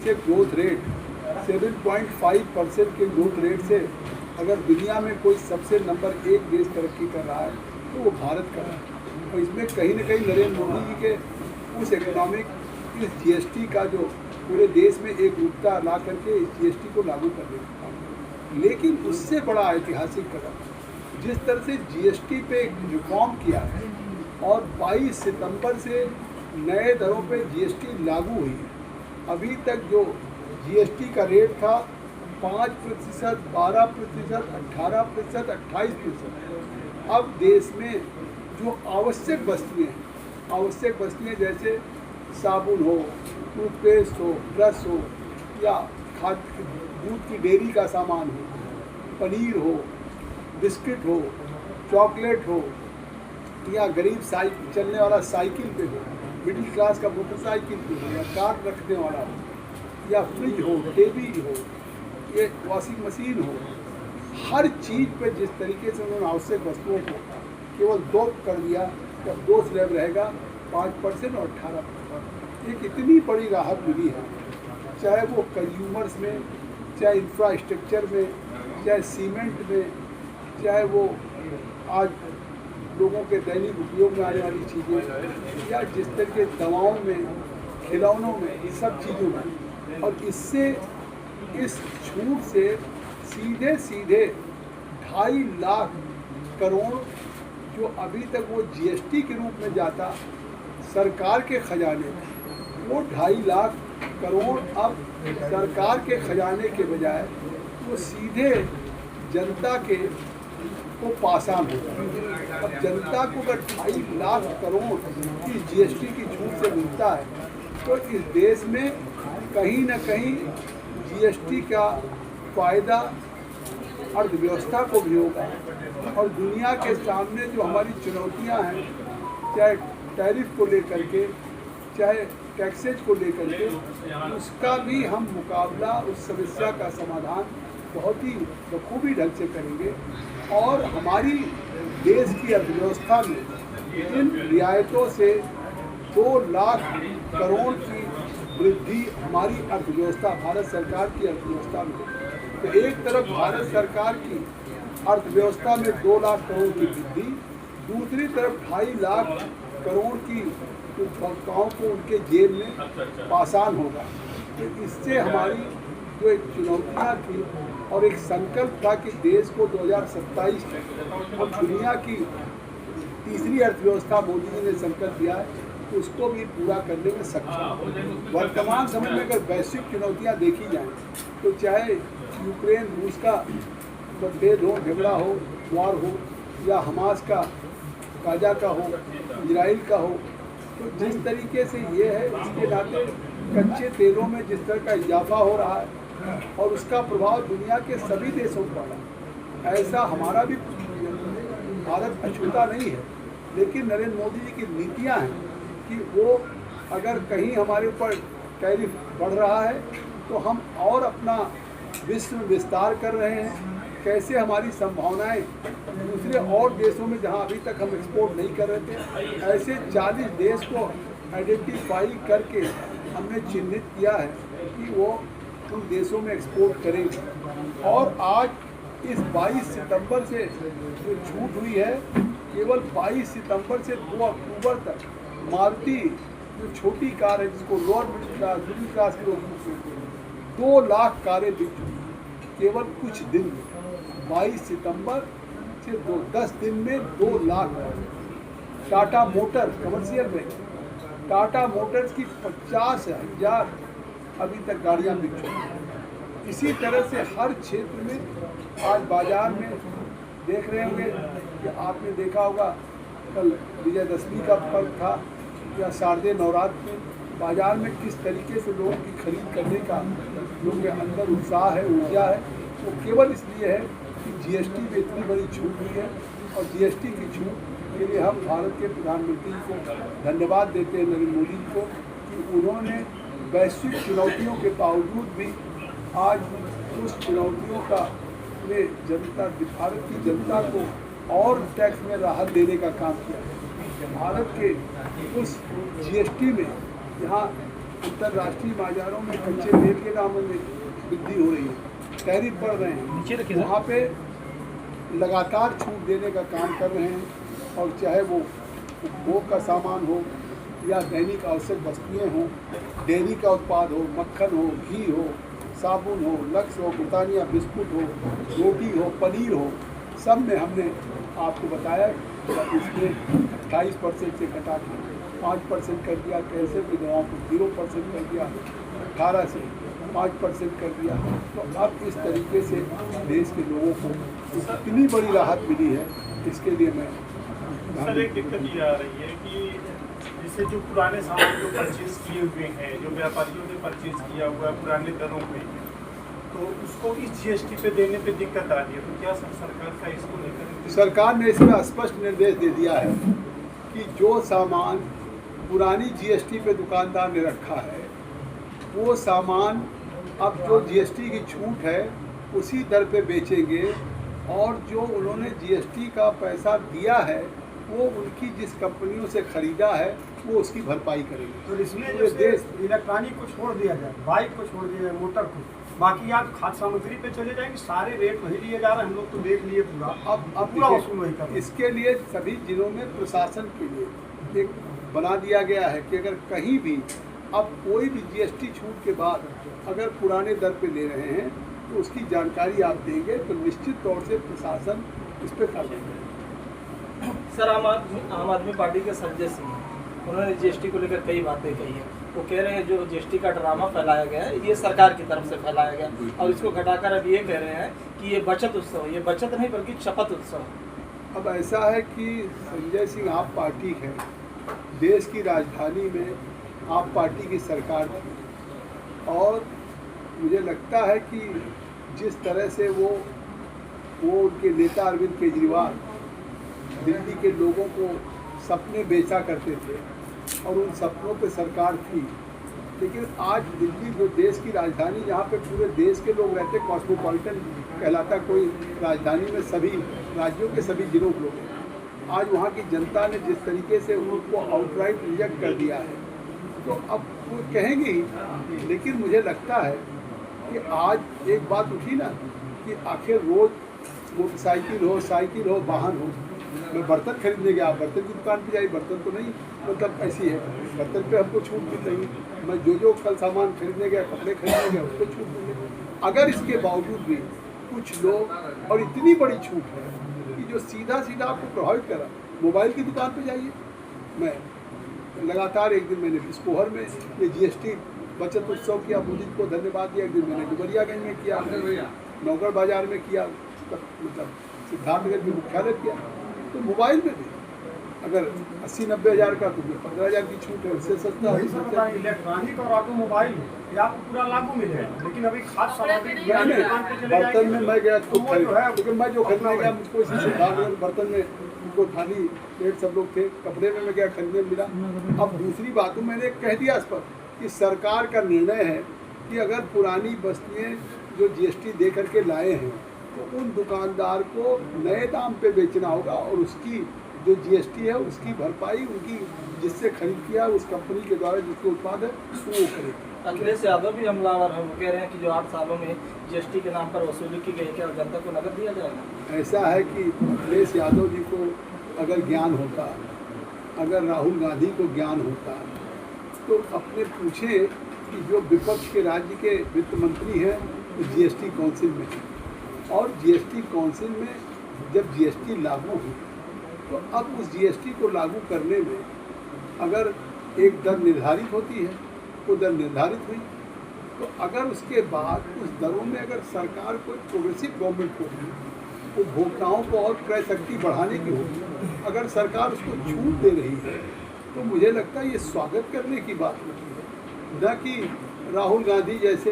जिसके growth rate 7.5% के growth rate से अगर दुनिया में कोई सबसे नंबर 1 देश तरक्की कर रहा है तो वो भारत का है। और इसमें कहीं न कहीं नरेंद्र मोदी जी के उस इस जीएसटी का जो पूरे देश में एक रूपता ला करके इस जीएसटी को लागू कर देगा। लेकिन उससे बड़ा ऐतिहासिक कदम जिस तरह से जीएसटी पे रिफॉर्म किया है और 22 सितंबर से नए दरों पे जीएसटी लागू हुई है। अभी तक जो जीएसटी का रेट था 5%, 12%, 18%, 28%। अब देश में जो आवश्यक वस्तुएं जैसे साबुन हो, टूथपेस्ट हो, ब्रश हो या दूध की डेयरी का सामान हो, पनीर हो, बिस्किट हो, चॉकलेट हो या गरीब चलने वाला साइकिल पे हो, मिडिल क्लास का मोटरसाइकिल पे हो या कार रखने वाला हो या फ्रिज हो, टीवी हो, ये वॉशिंग मशीन हो, हर चीज़ पे जिस तरीके से उन्होंने आवश्यक वस्तुओं को केवल 2 कर दिया, जब 2 स्लैब रहेगा 5% और 18%। एक इतनी बड़ी राहत मिली है, चाहे वो कंज्यूमर्स में, चाहे इंफ्रास्ट्रक्चर में, चाहे सीमेंट में, चाहे वो आज लोगों के दैनिक उपयोग में आने वाली चीज़ें या जिस तरह के दवाओं में, खिलौनों में, इन सब चीज़ों में। और इससे इस छूट से सीधे 2.5 लाख करोड़ जो अभी तक वो जीएसटी के रूप में जाता सरकार के खजाने में, वो 2.5 लाख करोड़ अब सरकार के खजाने के बजाय वो सीधे जनता के को पासान होता है। अब जनता को अगर 2.5 लाख करोड़ की जीएसटी की छूट से मिलता है तो इस देश में कहीं न कहीं जीएसटी का फ़ायदा अर्थव्यवस्था को भी होगा। और दुनिया के सामने जो हमारी चुनौतियां हैं, चाहे टैरिफ को लेकर के, चाहे टैक्सेज को लेकर के, उसका भी हम मुकाबला, उस समस्या का समाधान बहुत ही बखूबी ढंग से करेंगे। और हमारी देश की अर्थव्यवस्था में इन रियायतों से 2 लाख करोड़ की वृद्धि हमारी अर्थव्यवस्था, भारत सरकार की अर्थव्यवस्था में। तो एक तरफ भारत सरकार की अर्थव्यवस्था में 2 लाख करोड़ की वृद्धि, दूसरी तरफ 2.5 लाख करोड़ की उपभोक्ताओं को उनके जेब में पासान होगा। तो इससे हमारी जो एक चुनौतियाँ थी और एक संकल्प था कि देश को 2027 तक और दुनिया की तीसरी अर्थव्यवस्था मोदी जी ने संकल्प दिया है, उसको भी पूरा करने में सक्षम। वर्तमान समय में अगर वैश्विक चुनौतियां देखी जाएं तो चाहे यूक्रेन रूस का मतभेद हो, झगड़ा हो, वार हो, या हमास का, गाजा का हो, इजराइल का हो, तो जिस तरीके से ये है, इसके नाते कच्चे तेलों में जिस तरह का इजाफा हो रहा है और उसका प्रभाव दुनिया के सभी देशों पर पड़ा, ऐसा हमारा भी भारत अछूता नहीं है। लेकिन नरेंद्र मोदी जी की नीतियाँ हैं कि वो अगर कहीं हमारे ऊपर टैरिफ बढ़ रहा है तो हम और अपना विश्व में विस्तार कर रहे हैं। कैसे हमारी संभावनाएं दूसरे और देशों में जहां अभी तक हम एक्सपोर्ट नहीं कर रहे थे, ऐसे 40 देश को आइडेंटिफाई करके हमने चिन्हित किया है कि वो उन देशों में एक्सपोर्ट करेंगे। और आज इस 22 सितंबर से जो छूट हुई है, केवल 22 सितंबर से 2 अक्टूबर तक मारुति जो छोटी कार है, जिसको लोअर मिडिल क्लास के लोग 2 लाख कारें बिक चुकी हैं केवल कुछ दिन में। 22 सितंबर से 10 दिन में 2 लाख। टाटा मोटर कमर्शियल में टाटा मोटर्स की 50,000 अभी तक गाड़ियाँ बिक चुकी हैं। इसी तरह से हर क्षेत्र में आज बाजार में देख रहे होंगे कि आपने देखा होगा कल विजयदशमी का पर्व था या शारदीय नवरात्र में बाजार में किस तरीके से लोगों की खरीद करने का लोगों के अंदर उत्साह है, ऊर्जा है। वो केवल इसलिए है कि जीएसटी में इतनी बड़ी छूट हुई है। और जीएसटी की छूट के लिए हम भारत के प्रधानमंत्री को धन्यवाद देते हैं, नरेंद्र मोदी जी को, कि उन्होंने वैश्विक चुनौतियों के बावजूद भी आज उस चुनौतियों का में जनता, भारत की जनता को और टैक्स में राहत देने का काम किया है। भारत के उस जीएसटी में जहाँ अंतर्राष्ट्रीय बाजारों में कच्चे तेल के दामों में वृद्धि हो रही है, टैरिफ बढ़ रहे हैं, वहाँ पे लगातार छूट देने का काम कर रहे हैं। और चाहे वो उपभोग का सामान हो या दैनिक आवश्यक वस्तुएं हों, डेयरी का उत्पाद हो, मक्खन हो, घी हो, साबुन हो, लक्स हो, ब्रिटानिया बिस्कुट हो, रोटी हो, पनीर हो, सब में हमने आपको बताया कि इसमें 28% से घटा के 5% कर दिया, कैंसर की दवाओं को 0% कर दिया, 18 से 5% कर दिया। तो अब इस तरीके से देश के लोगों को इतनी बड़ी राहत मिली है, इसके लिए मैं सर एक दिक्कत ये आ रही है कि जैसे जो पुराने सामान जो परचेज किए हुए हैं, जो व्यापारियों ने परचेज किया हुआ है पुराने दरों पे, तो उसको इस जीएसटी पे देने पे दिक्कत आ रही है। तो क्या सरकार का इसको लेकर सरकार ने इसमें स्पष्ट निर्देश दे दिया है कि जो सामान पुरानी जीएसटी पे दुकानदार ने रखा है, वो सामान अब जो जीएसटी की छूट है उसी दर पे बेचेंगे, और जो उन्होंने जीएसटी का पैसा दिया है वो उनकी जिस कंपनियों से खरीदा है वो उसकी भरपाई करेंगे। तो इसमें जैसे इलेक्ट्रॉनिक को छोड़ दिया जाए, बाइक को छोड़ दिया जाए, मोटर को, बाकी आप खाद्य सामग्री पे चले जाएंगे, सारे रेट वही लिए जा रहे हैं। हम लोग तो देख लिए पूरा, अब पूरा वसूल वही कर। इसके लिए सभी जिलों में प्रशासन के लिए एक बना दिया गया है कि अगर कहीं भी अब कोई भी जीएसटी छूट के बाद अगर पुराने दर पे ले रहे हैं तो उसकी जानकारी आप देंगे तो निश्चित तौर से प्रशासन इस पर कार्रवाई करेगा। सर आम आदमी पार्टी के संजय सिंह, उन्होंने जीएसटी को लेकर कई बातें कही हैं। वो कह रहे हैं जो जीएसटी का ड्रामा फैलाया गया है ये सरकार की तरफ से फैलाया गया, और इसको घटाकर अब ये कह रहे हैं कि ये बचत उत्सव, ये बचत नहीं बल्कि शपथ उत्सव। अब ऐसा है कि संजय सिंह आप पार्टी है, देश की राजधानी में आप पार्टी की सरकार थी, और मुझे लगता है कि जिस तरह से वो उनके नेता अरविंद केजरीवाल दिल्ली के लोगों को सपने बेचा करते थे और उन सपनों पे सरकार थी, लेकिन आज दिल्ली जो देश की राजधानी जहाँ पे पूरे देश के लोग रहते, कॉस्मोपॉलिटन कहलाता, कोई राजधानी में सभी राज्यों के सभी जिलों के लोग हैं। आज वहाँ की जनता ने जिस तरीके से उनको आउटराइट रिजेक्ट कर दिया है, तो अब वो कहेंगे ही। लेकिन मुझे लगता है कि आज एक बात उठी ना कि आखिर रोज़ मोटरसाइकिल हो, साइकिल हो, वाहन हो, मैं बर्तन खरीदने गया, बर्तन की दुकान पे जाई, बर्तन तो नहीं, मतलब ऐसी है, बर्तन पे हमको छूट मिल रही है। मैं जो कल सामान खरीदने गया, कपड़े खरीदने गया, उस पर छूट मिल रही है। अगर इसके बावजूद भी कुछ लोग, और इतनी बड़ी छूट है कि जो सीधा सीधा आपको प्रभावित करा, मोबाइल की दुकान पे जाइए। मैं लगातार एक दिन मैंने बिस्पोहर में ये जीएसटी बचत उत्सव किया, मोदी को धन्यवाद दिया। एक दिन मैंने डुमरियागंज में किया, नौगढ़ बाजार में किया, मतलब सिद्धार्थनगर के मुख्यालय किया। तो मोबाइल में भी अगर 80-90 हज़ार का, तो 15,000 की छूट है, उससे सस्ता है। इलेक्ट्रॉनिक और ऑटोमोबाइल ये आपको पूरा लागू मिलेगा, लेकिन अभी खाद्य सामग्री बर्तन में मैं गया खुद खरीद, लेकिन मैं जो खरीदने गया मुझको इसी सिद्धार्थनगर बर्तन में उनको थाली प्लेट सब लोग थे, कपड़े में मैं गया खरीदने मिला। अब दूसरी बात मैंने कह दिया इस पर कि सरकार का निर्णय है कि अगर पुरानी वस्तुएं जो जीएसटी दे करके लाए हैं तो उन दुकानदार को नए दाम पे बेचना होगा, और उसकी जो जीएसटी है उसकी भरपाई उनकी जिससे खरीद किया उस कंपनी के द्वारा जिसके उत्पाद है वो करेगी। अखिलेश यादव भी हमलावर है, वो कह रहे हैं कि जो 8 सालों में जीएसटी के नाम पर वसूली की गई, क्या जनता को नकद दिया जाएगा? ऐसा है कि अखिलेश यादव जी को अगर ज्ञान होता, अगर राहुल गांधी को ज्ञान होता, तो अपने पूछे कि जो विपक्ष के राज्य के वित्त मंत्री हैं वो जीएसटी काउंसिल में हैं, और जीएसटी काउंसिल में जब जीएसटी लागू हुई तो अब उस जीएसटी को लागू करने में अगर एक दर निर्धारित होती है, वो दर निर्धारित हुई, तो अगर उसके बाद उस दरों में अगर सरकार कोई प्रोग्रेसिव गवर्नमेंट होगी, उपभोक्ताओं को और क्रय शक्ति बढ़ाने की होगी, अगर सरकार उसको छूट दे रही है तो मुझे लगता है ये स्वागत करने की बात होती है, न कि राहुल गांधी जैसे